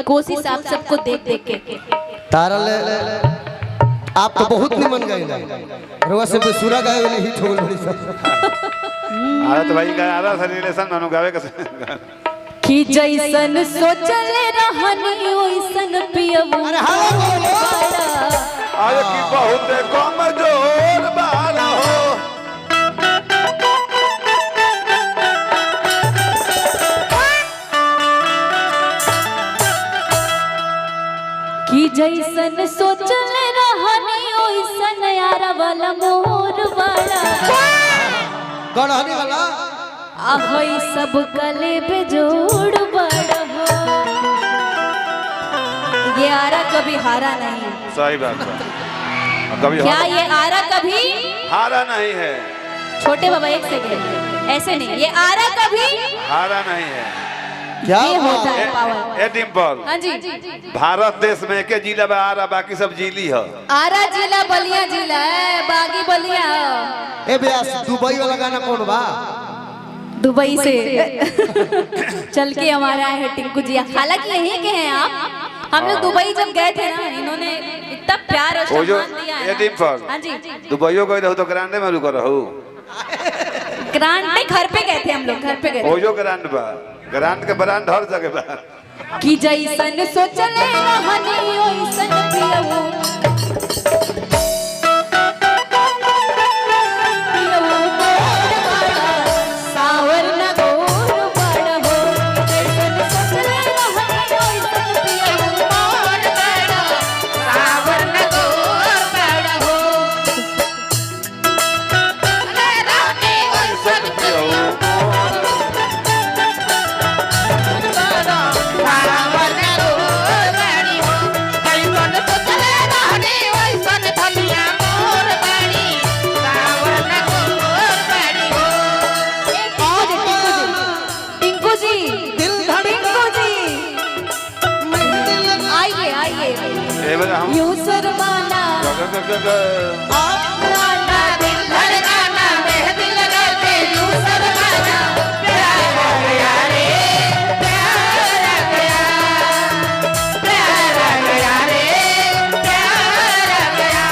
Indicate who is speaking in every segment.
Speaker 1: कोशिश आप सबको देख देख के
Speaker 2: तारा ले आप तो बहुत निमन गए ना रोवा से सुरा गाए वाली हिट हो गई बड़ी सब।
Speaker 3: अरे तो भाई गाय आरा सर रिलेशन मानो गावे कैसे
Speaker 1: कि जैसन सोचले रहनी ओइसन पियबू।
Speaker 2: अरे हाँ बोलो
Speaker 3: अरे की बहुत कमजोर बारा हो
Speaker 1: कि जैसन सोचले रहनी ओइसन यारा वाला मोर वाला
Speaker 2: गणहनी वाला
Speaker 1: आहई सब कले बेजोड़ बड़ हो। ये आरा कभी हारा नहीं।
Speaker 3: सही बात है कभी
Speaker 1: क्या ये आरा कभी
Speaker 3: हारा नहीं है
Speaker 1: छोटे बाबा एक सेकेंड ऐसे नहीं ये आरा कभी
Speaker 3: हारा नहीं है
Speaker 2: क्या
Speaker 1: ये होता है पावर।
Speaker 3: ए डिम्पल
Speaker 1: हाँ जी
Speaker 3: भारत देश में एक जिला में आरा बाकी सब जिली है
Speaker 1: आरा जिला बलिया जिला है बागी बलिया।
Speaker 2: ए ब्यास दुबई वाला गाना कौन बा
Speaker 1: दुबई से चल के हमारा है टिंकू जी। हालांकि यहीं के हैं आप। हम लोग दुबई जब गए थे ना इन्होंने इतना प्यार और
Speaker 3: वो जो
Speaker 1: सम्मान दिया है
Speaker 3: ये डिम्पल
Speaker 1: हाँ जी
Speaker 3: दुबईयो गए रहो तो ग्रांडे में रुको रहो
Speaker 1: ग्रांड घर पे गए थे हम लोग घर पे गए थे।
Speaker 3: वो जो ग्रांड बा ग्रांड के ब्रांड हर जगह बा
Speaker 1: कि जैसन सोचले रहनी ओइसन पियऊ सावर न गोर बड़ हो। जैसन सोचले रहनी ओइसन पियऊ मोर बड़ सावर न गोर बड़ हो। रहनी ओइसन पियऊ यूं शर्माना अपना दिल धड़काना मेहंदी लगाते यूं शर्माना प्यार आ गया रे प्यार आ गया प्यार आ गया रे प्यार आ गया।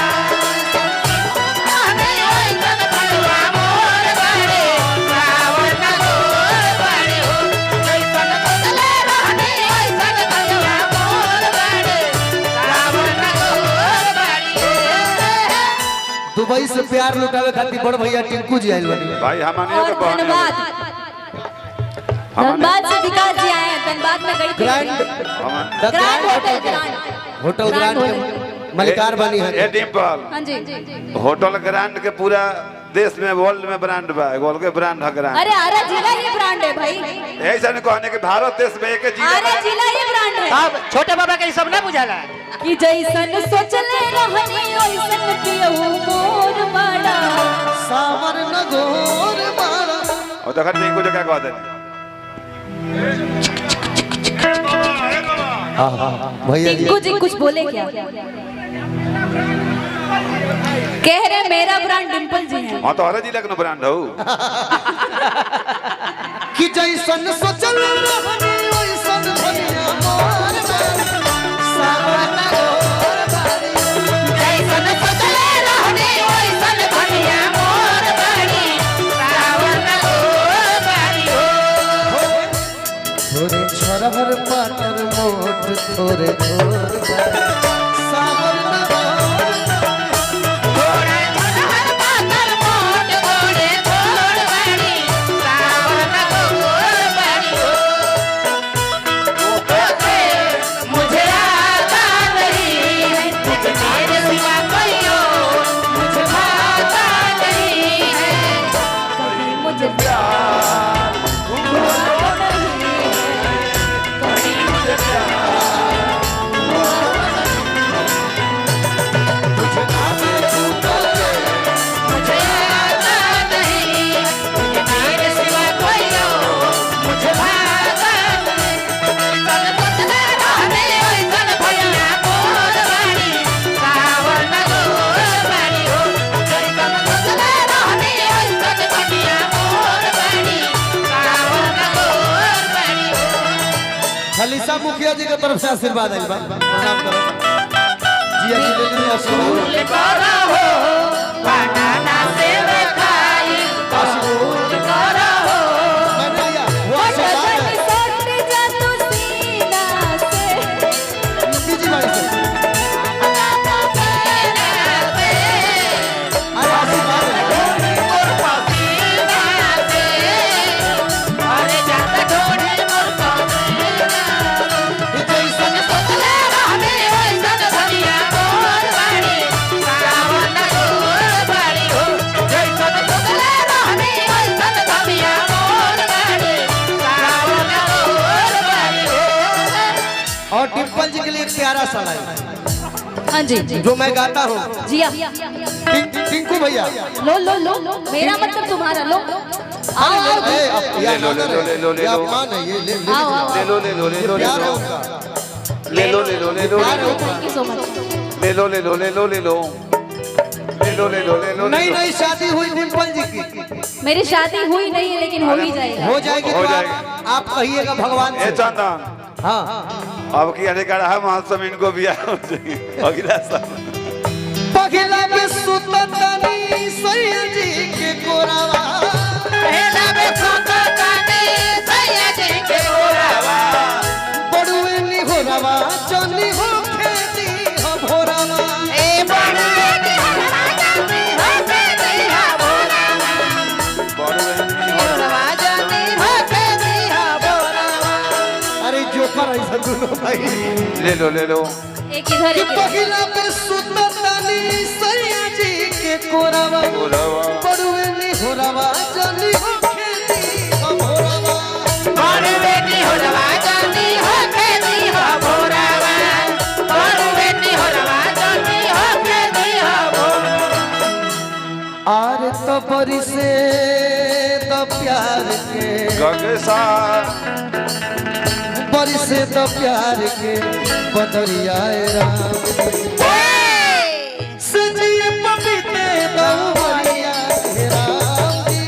Speaker 1: आने ओइसन भलवा मोर बाड़े सावर न गोर बाड़े हो। जैसन सोचले रहनी ओइसन भलवा मोर बाड़े सावर न गोर बाड़े हो।
Speaker 2: दुबई से प्यार लुटावे खातिर बड़ भैया टिंकू जी आइल बानी।
Speaker 3: भाई हमानियों के
Speaker 1: और
Speaker 3: बहन
Speaker 1: धनबाद धनबाद से विकास जी आए हैं। धनबाद में गई थी
Speaker 2: grand the
Speaker 1: grand hotel grand
Speaker 2: hotel grand के मलिकार बनी है।
Speaker 3: ए डिम्पल
Speaker 1: हाँ जी
Speaker 3: होटल ग्रांड के पूरा देश में वर्ल्ड में ब्रांड बा गोल के ब्रांड है ग्रांड
Speaker 1: अरे आरा जिला ही ब्रांड है भाई।
Speaker 3: ऐसा नहीं कहने के भारत देश में एक जिला
Speaker 1: आरा जिला ही ब्रांड है।
Speaker 4: अब छोटे बाबा के सब ना बुझाला
Speaker 1: कि जैसन सोचले रहनी ओइसन पियऊ मोर बड़ा
Speaker 2: सावर न गोर बारा
Speaker 3: और देखा नहीं कुछ क्या कहते हैं
Speaker 2: भैया जी
Speaker 1: टिंकू जी कुछ बोले क्या कह रहे मेरा ब्रांड डिंपल जी है।
Speaker 3: हाँ तो हर जिला का ब्रांड हो
Speaker 2: कि जैसन सोचल रहनी ओइसन भैया मोर सावर न गोर बारी
Speaker 1: जैसन सोचले रहनी ओइसन भैया मोर बाड़ी सावर न गोर बाड़ी हो।
Speaker 2: थोड़े छरहर पाटर मोट थोड़े थोर सावर न गोर
Speaker 1: थोड़े थोड़े पातर मोट थोड़े थोड़ बाड़ी सावर न गोर बाड़ी हो। मुझे आता नहीं है तुझे मेरे सिवा कोई और मुझे आता नहीं है कभी मुझे प्यार हुआ नहीं है कभी मुझे प्यार हुआ नहीं
Speaker 2: मुखिया जी के तरफ से आशीर्वाद आइल बा प्रणाम करो जिया जी ले ली आशीर्वाद
Speaker 1: करो हो बनाना सेव खाई कबूल करो हो
Speaker 2: मैंने लिया वो आशीर्वाद बीजी बारी से और डिम्पल जी के लिए एक प्यारा सा लाइन
Speaker 5: हाँ जी
Speaker 2: जो मैं गाता हूँ
Speaker 5: जी
Speaker 2: टिंकू भैया
Speaker 5: लो लो लो मेरा मतलब तुम्हारा लो आओ आओ
Speaker 3: ले लो ले लो ले लो ले लो
Speaker 2: अपमान है ये ले
Speaker 5: आओ आओ
Speaker 3: ले लो ले लो ले लो ले
Speaker 2: प्यार है
Speaker 3: लो
Speaker 2: उनका
Speaker 3: ले लो ले लो ले लो
Speaker 5: थैंक यू सो मच
Speaker 3: ले लो ले लो ले लो ले लो ले लो ले लो ले लो
Speaker 2: नहीं नहीं शादी हुई डिम्पल जी की
Speaker 5: मेरी शादी हुई नहीं है लेकिन हो ही जाएगा
Speaker 2: हो जाएगी
Speaker 3: हो
Speaker 2: तो
Speaker 3: जाएगी।
Speaker 2: आप कहिएगा भगवान
Speaker 3: ए
Speaker 2: से
Speaker 3: चंदन
Speaker 2: हाँ
Speaker 3: अब की अधिकार है महोत्सव इनको भी अगला साल
Speaker 2: पगला में सुततनी सैया जी के कोरावा
Speaker 1: पहला में सोता काने सैया जी के गोरावा
Speaker 2: बड़ुए नी होरावा चली हो खेती हो भोरावा
Speaker 1: ए बड़ुए की हवा जाती हो खेती हा बोरावा हवा जाती हो खेती हा बोरावा
Speaker 2: अरे जोकर ऐसा दोनों भाई
Speaker 3: ले लो ले लो
Speaker 5: एक इधर
Speaker 2: कि
Speaker 5: एक इधर।
Speaker 2: पगला में सुततनी सैया जी के कोरावा बड़ुए नी होरावा चली हो खेती हो भोरावा
Speaker 1: बड़ुए की हवा जाती हो खेती हा बोरावा बड़ुए की हवा जाती हो खेती हा बोरावा
Speaker 2: आर तो बरी से तो प्यार के
Speaker 3: गगसा
Speaker 2: बरी से तो प्यार के बदरियाए राम सजिए पपीते बहुवरिया के राम जी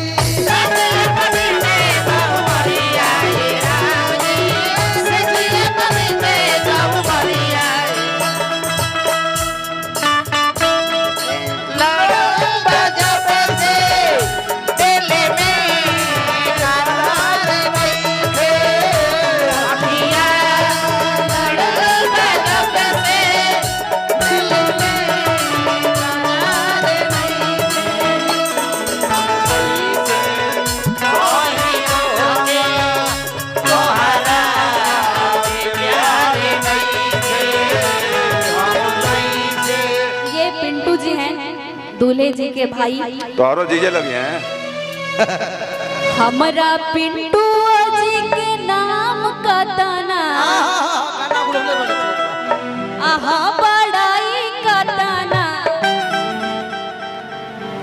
Speaker 1: सजिए पपीते बहुवरिया हे राम जी सजिए पपीते बहुवरिया लड़ो बजब से दिल में करार नहीं थे अभिया लड़ो बजब से दिल में करार नहीं
Speaker 5: ये पिंटू जी हैं दूल्हे जी के भाई
Speaker 3: तोहरो जीजे लगे हैं
Speaker 5: हमारा पिंटू जी के नाम का तना आहा बड़ाई का तना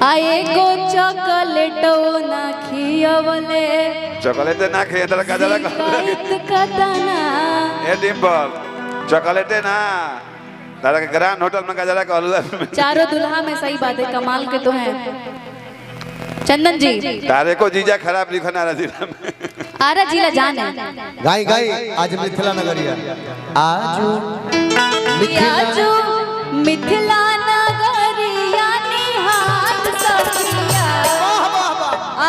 Speaker 5: आए गो चॉकलेटो ना खियवले
Speaker 3: चॉकलेट ना खेए तर गजरा
Speaker 5: शिकायत का तना
Speaker 3: ए डिम्पल चॉकलेट ना तारा के ग्रैंड होटल में गजरा का हलवा
Speaker 5: चारों दुल्हा में सही बात है कमाल के तो हैं चंदन जी
Speaker 3: तारे को जीजा खराब लिखना रहा जिला में
Speaker 5: आरा जिला जान है
Speaker 2: गाई गाई आज मिथिला नगरिया आज
Speaker 5: आजू मिथिला नगरिया निहाल सखिया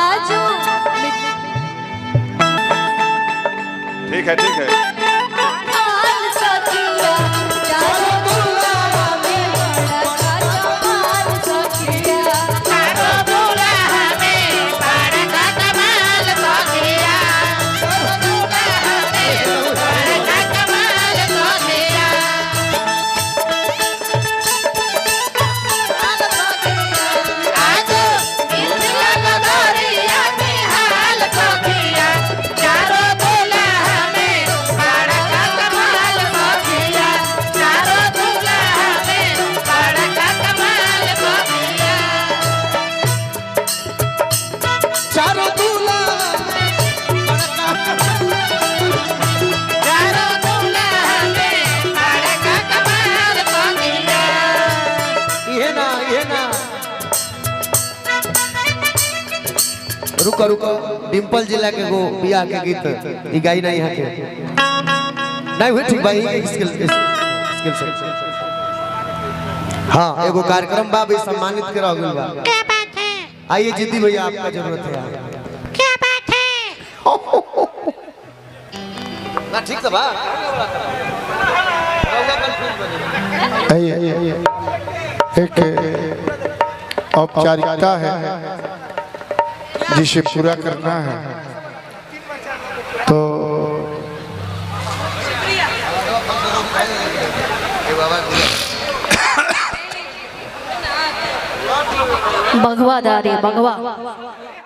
Speaker 5: आजू
Speaker 3: ठीक है ठीक है
Speaker 5: निहाल सखिया चारों दुल्हा में बड़ा कमाल सखिया
Speaker 1: चारों दुल्हा में बड़ा कमाल सखिया चारों दुल्हा में बड़ा कमाल सखिया आज मिथिला नगरिया निहाल सखिया चारों दुल्हा में बड़ा कमाल सखिया चारों दुल्हा में बड़ा कमाल सखिया
Speaker 2: चारों दूल्हा
Speaker 1: चारों दुल्हा में बड़ा कमाल सखिया
Speaker 2: ये ना रुको रुको डिम्पल जिला के गो बियाह के गीत ई गाई नहीं है के नहीं हुई ठीक भाई स्किल स्किल से हाँ एगो कार्यक्रम बा भी सम्मानित करा गइल बा।
Speaker 1: क्या बात है?
Speaker 2: आइए जिद्दी भैया आपका जरूरत है
Speaker 1: क्या बात है?
Speaker 2: ना ठीक था बा
Speaker 6: एक औपचारिकता है जिसे पूरा करना है तो
Speaker 5: बघवा दारे बघवा